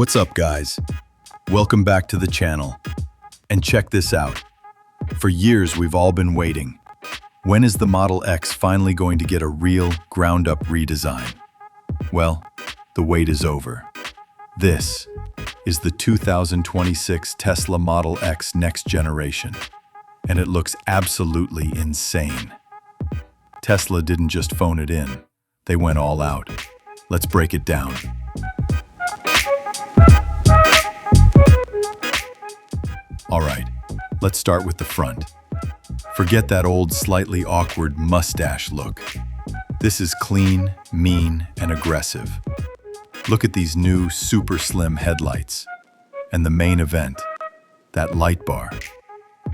What's up, guys? Welcome back to the channel. And check this out. For years, we've all been waiting. When is the Model X finally going to get a real, ground-up redesign? Well, the wait is over. This is the 2026 Tesla Model X next generation, and it looks absolutely insane. Tesla didn't just phone it in, they went all out. Let's break it down. All right, let's start with the front. Forget that old, slightly awkward mustache look. This is clean, mean, and aggressive. Look at these new, super slim headlights. And the main event, that light bar.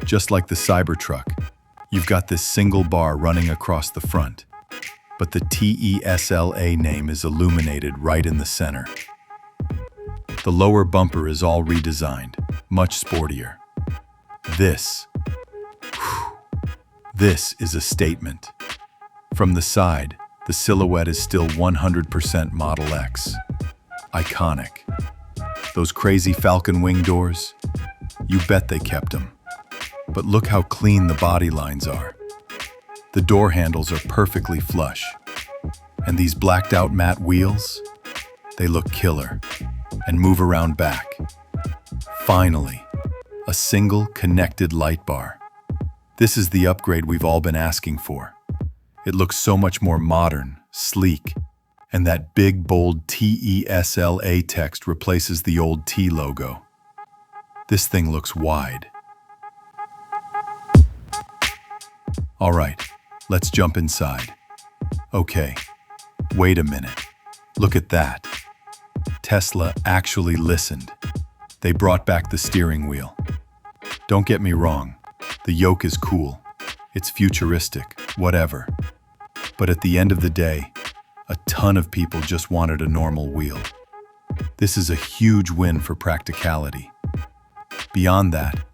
Just like the Cybertruck, you've got this single bar running across the front, but the TESLA name is illuminated right in the center. The lower bumper is all redesigned, much sportier. This is a statement. From the side, the silhouette is still 100% Model X. Iconic. Those crazy falcon wing doors? You bet they kept them. But look how clean the body lines are. The door handles are perfectly flush. And these blacked out matte wheels? They look killer. And move around back. Finally, a single connected light bar. This is the upgrade we've all been asking for. It looks so much more modern, sleek, and that big, bold TESLA text replaces the old T logo. This thing looks wide. All right, let's jump inside. Okay, wait a minute. Look at that. Tesla actually listened. They brought back the steering wheel. Don't get me wrong, the yoke is cool. It's futuristic, whatever. But at the end of the day, a ton of people just wanted a normal wheel. This is a huge win for practicality. Beyond that,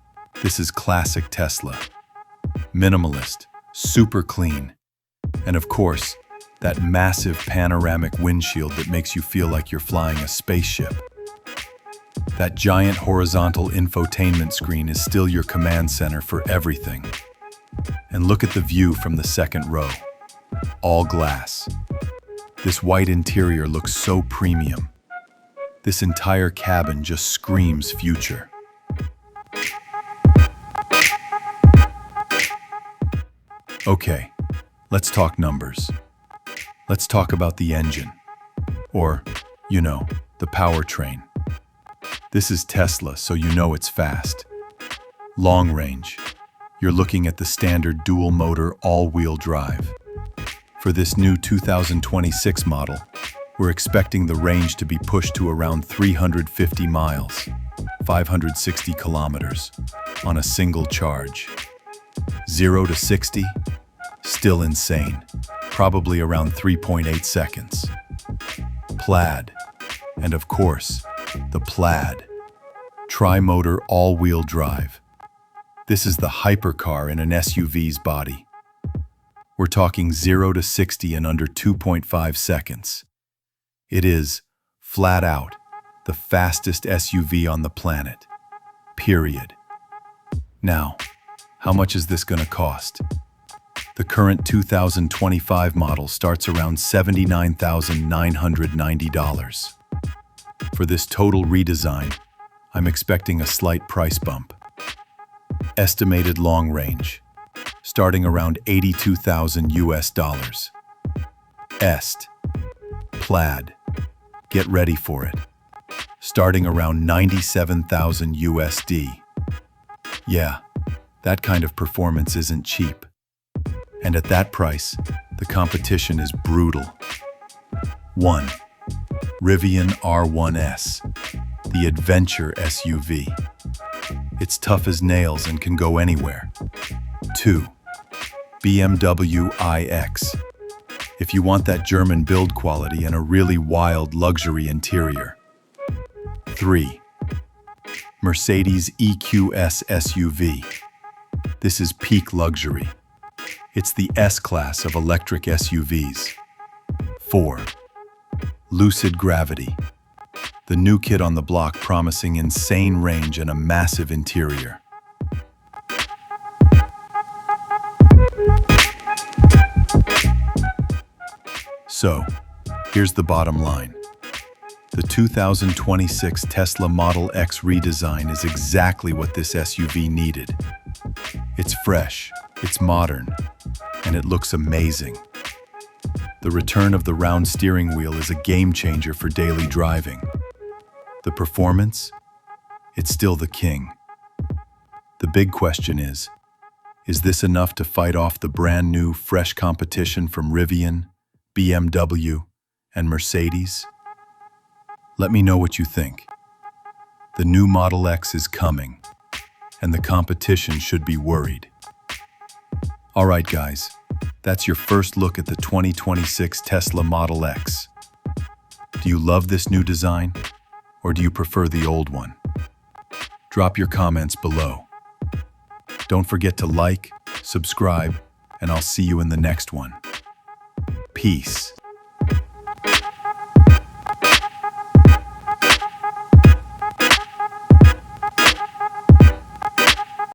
this is classic Tesla. Minimalist, super clean, and of course, that massive panoramic windshield that makes you feel like you're flying a spaceship. That giant horizontal infotainment screen is still your command center for everything. And look at the view from the second row. All glass. This white interior looks so premium. This entire cabin just screams future. Okay, let's talk numbers. Let's talk about the engine. Or, the powertrain. This is Tesla, so you know it's fast. Long range. You're looking at the standard dual-motor all-wheel drive. For this new 2026 model, we're expecting the range to be pushed to around 350 miles, 560 kilometers, on a single charge. 0 to 60? Still insane. Probably around 3.8 seconds. Plaid. And of course, the Plaid. Tri-motor all-wheel drive. This is the hypercar in an SUV's body. We're talking 0 to 60 in under 2.5 seconds. It is, flat out, the fastest SUV on the planet. Period. Now, how much is this going to cost? The current 2025 model starts around $79,990. For this total redesign, I'm expecting a slight price bump. Estimated long range, starting around 82,000 US dollars. Plaid, get ready for it. Starting around 97,000 USD. Yeah, that kind of performance isn't cheap. And at that price, the competition is brutal. 1. Rivian R1S, the adventure SUV. It's tough as nails and can go anywhere. 2. BMW iX. If you want that German build quality and a really wild luxury interior. 3. Mercedes EQS SUV. This is peak luxury. It's the S-Class of electric SUVs. 4. Lucid Gravity. The new kid on the block promising insane range and a massive interior. So, here's the bottom line. The 2026 Tesla Model X redesign is exactly what this SUV needed. It's fresh, it's modern, and it looks amazing. The return of the round steering wheel is a game changer for daily driving. The performance? It's still the king. The big question is this enough to fight off the brand new, fresh competition from Rivian, BMW, and Mercedes? Let me know what you think. The new Model X is coming, and the competition should be worried. All right, guys, that's your first look at the 2026 Tesla Model X. Do you love this new design, or do you prefer the old one? Drop your comments below. Don't forget to like, subscribe, and I'll see you in the next one. Peace.